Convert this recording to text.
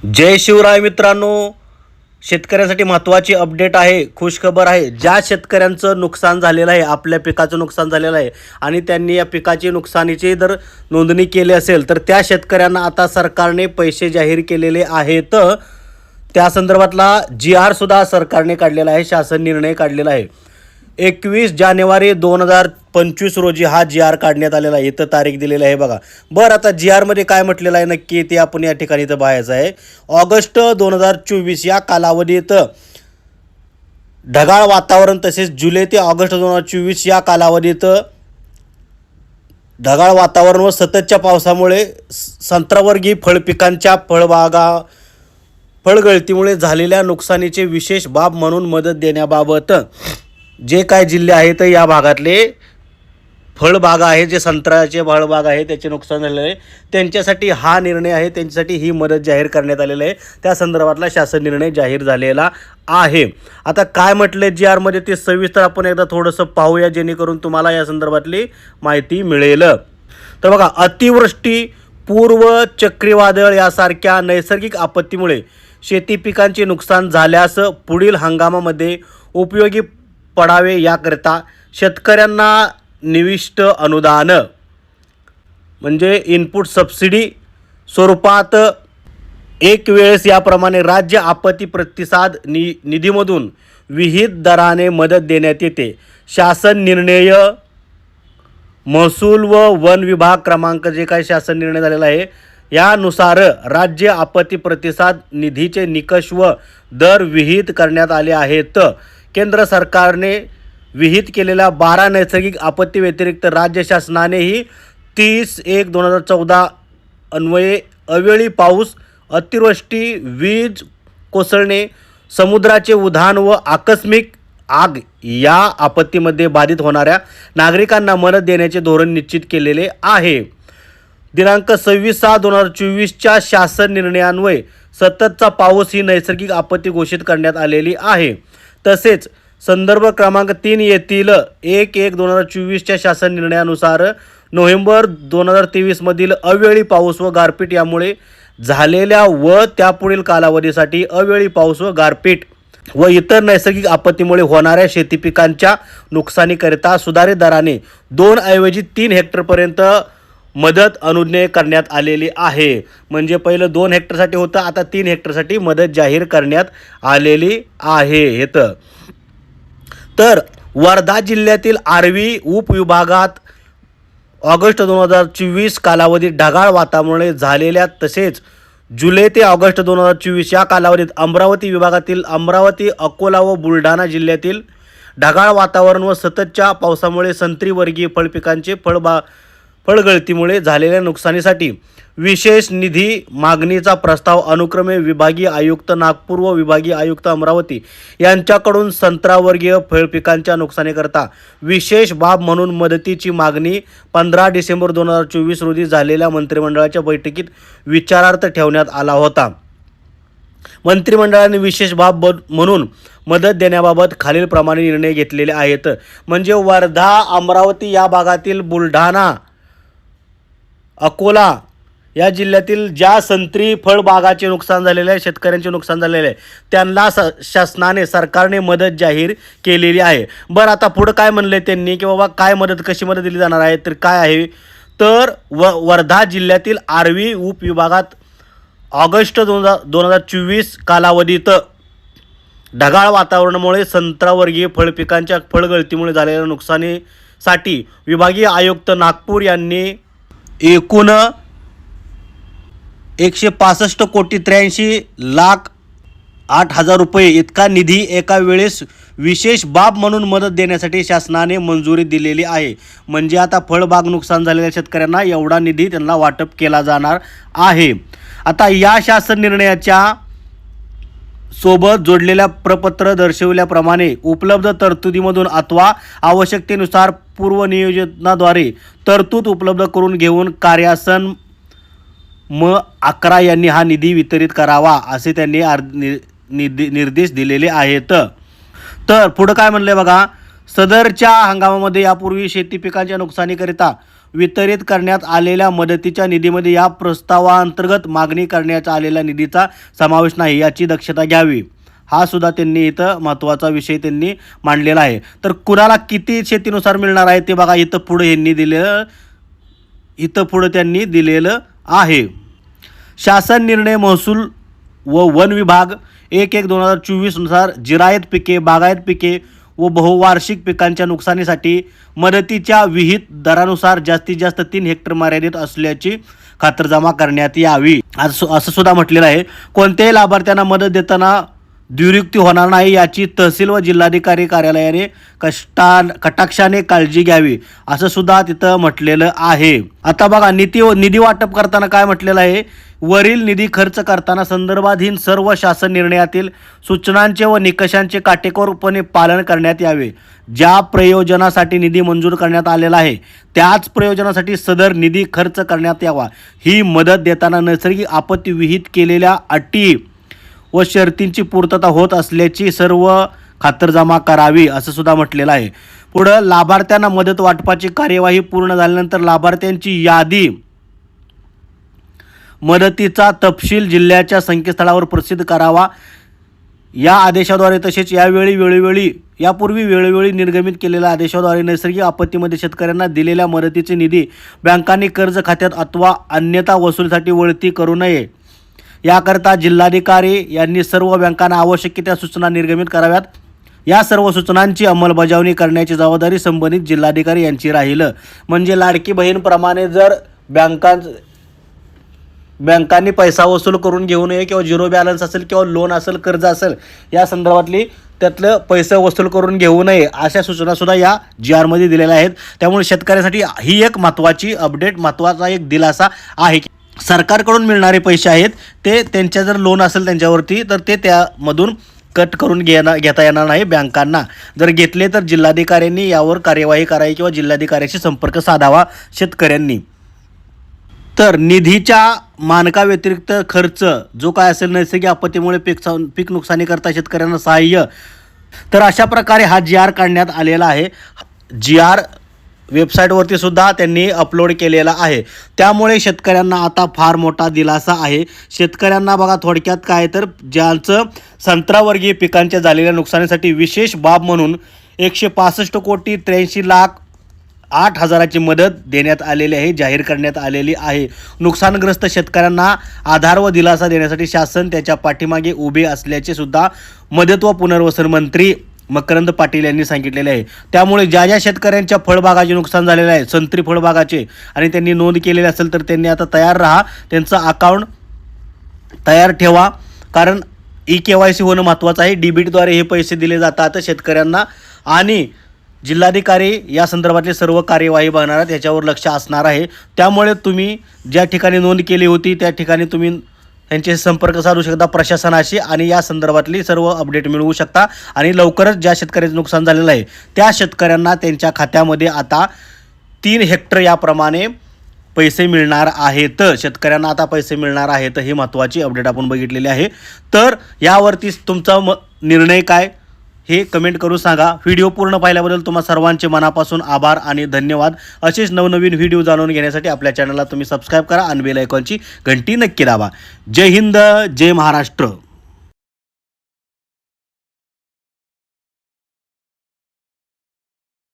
जय शिवराय मित्रांनो, शेतकऱ्यांसाठी महत्त्वाची अपडेट आहे, खुशखबर आहे। ज्या शेतकऱ्यांचं नुकसान झालेलं आहे, आपल्या पिकाचं नुकसान झालेलं आहे आणि त्यांनी या पिकाची नुकसानीची जर नोंदणी केली असेल तर त्या शेतकऱ्यांना आता सरकारने पैसे जाहीर केलेले आहेत। त्या संदर्भातला GR सुद्धा सरकारने काढलेला आहे, शासन निर्णय काढलेला आहे। 21 जानेवारी 2025 रोजी हा GR काढण्यात आलेला आहे। इथं तारीख दिलेली आहे बघा। बरं, आता GR मध्ये काय म्हटलेलं आहे नक्की ते आपण या ठिकाणी इथं पाहायचं आहे। ऑगस्ट 2024 या कालावधीत ढगाळ वातावरण, तसेच जुलै ते ऑगस्ट 2024 या कालावधीत ढगाळ वातावरण व सततच्या पावसामुळे संत्रावर्गीय फळपिकांच्या फळगळतीमुळे झालेल्या नुकसानीचे विशेष बाब म्हणून मदत देण्याबाबत जे काय जिल्हे आहेत या भागातले फळबागा आहे, जे संत्र्याचे फळबाग आहे त्याचे नुकसान झालेले आहे, त्यांच्यासाठी हा निर्णय आहे, त्यांच्यासाठी ही मदत जाहीर करण्यात आलेली आहे। त्या संदर्भातला शासन निर्णय जाहीर झालेला आहे। आता काय म्हटले GR मध्ये ते सविस्तर आपण एकदा थोडंसं पाहूया, जेणेकरून तुम्हाला या संदर्भातली माहिती मिळेल। तर बघा, अतिवृष्टी, पूर्व चक्रीवादळ यासारख्या नैसर्गिक आपत्तीमुळे शेती पिकांचे नुकसान झाल्यास पुढील हंगामामध्ये उपयोगी पडावे याकरिता शेतकऱ्यांना निविष्ट अनुदान म्हणजे इनपुट सबसिडी स्वरूपात एक वेळेस याप्रमाणे राज्य आपत्ती प्रतिसाद निधीमधून विहित दराने मदत देण्यात येते। शासन निर्णय महसूल व वन विभाग क्रमांक जे काही शासन निर्णय झालेला आहे यानुसार राज्य आपत्ती प्रतिसाद निधीचे निकष व दर विहित करण्यात आले आहेत। केंद्र सरकारने विहित केलेल्या 12 नैसर्गिक आपत्ती व्यतिरिक्त राज्य शासनानेही 30/1/2014 अन्वये अवेळी पाऊस, अतिवृष्टी, वीज कोसळणे, समुद्राचे उधाण व आकस्मिक आग या आपत्तीमध्ये बाधित होणाऱ्या नागरिकांना मदत देण्याचे धोरण निश्चित केलेले आहे। दिनांक 26/6/2024च्या शासन निर्णयान्वये सततचा पाऊस ही नैसर्गिक आपत्ती घोषित करण्यात आलेली आहे। तसेच संदर्भ क्रमांक 3 येथील 1/1/2024च्या शासन निर्णयानुसार नोव्हेंबर 2023 मधील अवेळी पाऊस व गारपीट यामुळे झालेल्या व त्यापुढील कालावधीसाठी अवेळी पाऊस व गारपीट व इतर नैसर्गिक आपत्तीमुळे होणाऱ्या शेती पिकांच्या नुकसानीकरिता सुधारित दराने 2 ऐवजी 3 हेक्टरपर्यंत मदत अनुज्ञेय करण्यात आलेली आहे। म्हणजे पहिलं 2 हेक्टरसाठी होतं, आता 3 हेक्टरसाठी मदत जाहीर करण्यात आलेली आहे। तर वर्धा जिल्ह्यातील आर्वी उपविभागात ऑगस्ट 2024 कालावधीत ढगाळ वातावरणामुळे झालेल्या, तसेच जुलै ते ऑगस्ट 2024 या कालावधीत अमरावती विभागातील अमरावती, अकोला व बुलढाणा जिल्ह्यातील ढगाळ वातावरण व सततच्या पावसामुळे संत्रीवर्गीय फळपिकांचे फळगळतीमुळे झालेल्या नुकसानीसाठी विशेष निधी मागणीचा प्रस्ताव अनुक्रमे विभागीय आयुक्त नागपूर व विभागीय आयुक्त अमरावती यांच्याकडून संत्रावर्गीय फळपिकांच्या नुकसानीकरता विशेष बाब म्हणून मदतीची मागणी 15 डिसेंबर 2024 रोजी झालेल्या मंत्रिमंडळाच्या बैठकीत विचारार्थ ठेवण्यात आला होता। मंत्रिमंडळाने विशेष बाब म्हणून मदत देण्याबाबत खालीलप्रमाणे निर्णय घेतलेले आहेत। म्हणजे वर्धा, अमरावती या भागातील, बुलढाणा, अकोला या जिल्ह्यातील ज्या संत्री फळबागाचे नुकसान झालेले आहे, शेतकऱ्यांचे नुकसान झालेले आहे, त्यांना शासनाने, सरकारने मदत जाहीर केलेली आहे। बरं, आता पुढं काय म्हणले त्यांनी की बाबा काय मदत, कशी मदत दिली जाणार आहे, तर काय आहे, तर वर्धा जिल्ह्यातील आर्वी उपविभागात ऑगस्ट 2024 कालावधीत ढगाळ वातावरणामुळे संत्रावर्गीय फळपिकांच्या फळगळतीमुळे झालेल्या नुकसानीसाठी विभागीय आयुक्त नागपूर यांनी एकूण 165,83,08,000 रुपये इतका निधी एका वेळेस विशेष बाब म्हणून मदत देण्यासाठी शासनाने मंजुरी दिलेली आहे। म्हणजे आता फळबाग नुकसान झालेल्या शेतकऱ्यांना एवढा निधी त्यांना वाटप केला जाणार आहे। आता या शासन निर्णयाच्या सोबत जोडलेल्या प्रपत्र दर्शविल्याप्रमाणे उपलब्ध तरतुदीमधून अथवा आवश्यकतेनुसार पूर्वनियोजनाद्वारे तरतूद उपलब्ध करून घेऊन कार्यासन M11 यांनी हा निधी वितरित करावा असे त्यांनी निर्देश दिलेले आहेत। तर पुढे काय म्हणले बघा, सदरच्या हंगामामध्ये यापूर्वी शेती पिकांच्या नुकसानीकरिता वितरित करण्यात आलेल्या मदतीच्या निधीमध्ये या प्रस्तावाअंतर्गत मागणी करण्यात आलेल्या निधीचा समावेश नाही, याची दक्षता घ्यावी. हा सुद्धा त्यांनी इथं महत्त्वाचा विषय त्यांनी मांडलेला आहे. तर कुणाला किती शेतीनुसार मिळणार आहे ते बघा, इथं पुढे त्यांनी दिलेलं आहे. शासन निर्णय महसूल व वन विभाग 1/1/2024 नुसार जिरायत पिके, बागायत पिके व बहुवार्षिक पिकांच्या नुकसानीसाठी मदतीच्या विहित दरानुसार जास्तीत जास्त 3 हेक्टर मर्यादित असल्याची खातरजमा करण्यात यावी, असं सुद्धा म्हटलेलं आहे. कोणत्याही लाभार्थ्यांना मदत देताना दुरुक्ती होणार नाही, याची तहसील व जिल्हाधिकारी कार्यालयाने कटाक्षाने काळजी घ्यावी, असं सुद्धा तिथं म्हटलेलं आहे. आता बघा, निधी वाटप करताना काय म्हटलेलं आहे, वरील निधी खर्च करताना संदर्भाधीन सर्व शासन निर्णयातील सूचनांचे व निकषांचे काटेकोरपणे पालन करण्यात यावे. ज्या प्रयोजनासाठी निधी मंजूर करण्यात आलेला आहे त्याच प्रयोजनासाठी सदर निधी खर्च करण्यात यावा. ही मदत देताना नैसर्गिक आपत्ती विहित केलेल्या अटी व शर्तींची पूर्तता होत असल्याची सर्व खातरजमा करावी, असं सुद्धा म्हटलेलं आहे. पुढं लाभार्थ्यांना मदत वाटपाची कार्यवाही पूर्ण झाल्यानंतर लाभार्थ्यांची यादी, मदतीचा तपशील जिल्ह्याच्या संकेतस्थळावर प्रसिद्ध करावा. या आदेशाद्वारे तसेच यापूर्वी वेळोवेळी निर्गमित केलेल्या आदेशाद्वारे नैसर्गिक आपत्तीमध्ये शेतकऱ्यांना दिलेल्या मदतीचे निधी बँकांनी कर्ज खात्यात अथवा अन्यथा वसुलीसाठी वळती करू नये, याकरता जिल्हाधिकारी यांनी सर्व बँकांना आवश्यक त्या सूचना निर्गमित कराव्यात. या सर्व सूचनांची अंमलबजावणी करण्याची जबाबदारी संबंधित जिल्हाधिकारी यांची राहील. म्हणजे लाडकी बहीणप्रमाणे जर बँकांनी पैसा वसूल करून घेऊ नये, किंवा झिरो बॅलन्स असेल किंवा लोन असेल, कर्ज असेल, या संदर्भातली त्यातलं पैसे वसूल करून घेऊ नये, अशा सूचनासुद्धा या GRमध्ये दिलेल्या आहेत. त्यामुळे शेतकऱ्यांसाठी ही एक महत्त्वाची अपडेट, महत्त्वाचा एक दिलासा आहे. सरकारकडून मिळणारे पैसे आहेत ते त्यांच्या जर लोन असेल त्यांच्यावरती, तर ते त्यामधून कट करून घेता येणार नाही बँकांना. जर घेतले तर जिल्हाधिकाऱ्यांनी यावर कार्यवाही करावी किंवा जिल्हाधिकाऱ्याशी संपर्क साधावा शेतकऱ्यांनी. तर निधीच्या मानकाव्यतिरिक्त खर्च जो काय असेल, नैसर्गिक आपत्तीमुळे पीक नुकसानीकरता शेतकऱ्यांना सहाय्य, तर अशा प्रकारे हा GR काढण्यात आलेला आहे. GR वेबसाईटवरती सुद्धा त्यांनी अपलोड केलेला आहे. त्यामुळे शेतकऱ्यांना आता फार मोठा दिलासा आहे. शेतकऱ्यांना बघा, थोडक्यात काय, तर ज्यांचं संत्रावर्गीय पिकांच्या झालेल्या नुकसानीसाठी विशेष बाब म्हणून 165,83,08,000ची मदत देण्यात आलेली आहे, जाहीर करण्यात आलेली आहे. नुकसानग्रस्त शेतकऱ्यांना आधार व दिलासा देण्यासाठी शासन त्याच्या पाठीमागे उभे असल्याचे सुद्धा मदत व पुनर्वसन मंत्री मकरंद पाटील यांनी सांगितलेले आहे. त्यामुळे ज्या शेतकऱ्यांच्या फळबागाचे नुकसान झालेले आहे, संत्री फळबागाचे, आणि त्यांनी नोंद केलेली असेल तर त्यांनी आता तयार राहा, त्यांचं अकाउंट तयार ठेवा, कारण EKYC होणं महत्त्वाचं आहे. DBTद्वारे हे पैसे दिले जातात शेतकऱ्यांना, आणि जिल्हाधिकारी या संदर्भातले सर्व कार्यवाही बघणार आहेत, याच्यावर लक्ष असणार आहे. त्यामुळे तुम्ही ज्या ठिकाणी नोंद केली होती त्या ठिकाणी तुम्ही त्यांच्याशी संपर्क साधू शकता प्रशासनाशी, आणि या संदर्भातली सर्व अपडेट मिळवू शकता. आणि लवकरच ज्या शेतकऱ्याचं नुकसान झालेलं आहे त्या शेतकऱ्यांना त्यांच्या खात्यामध्ये आता 3 हेक्टर याप्रमाणे पैसे मिळणार आहेत. शेतकऱ्यांना आता पैसे मिळणार आहेत. ही महत्त्वाची अपडेट आपण बघितलेली आहे. तर यावरती तुमचा निर्णय काय हे कमेंट करून सांगा. व्हिडिओ पूर्ण पाहिल्याबद्दल तुम्हा सर्वांचे मनापासून आभार आणि धन्यवाद. असेच नवनवीन व्हिडिओ जाणून घेण्यासाठी आपल्या चॅनलला तुम्ही सबस्क्राईब करा आणि बेल आयकॉनची घंटी नक्की दाबा. जय हिंद, जय महाराष्ट्र.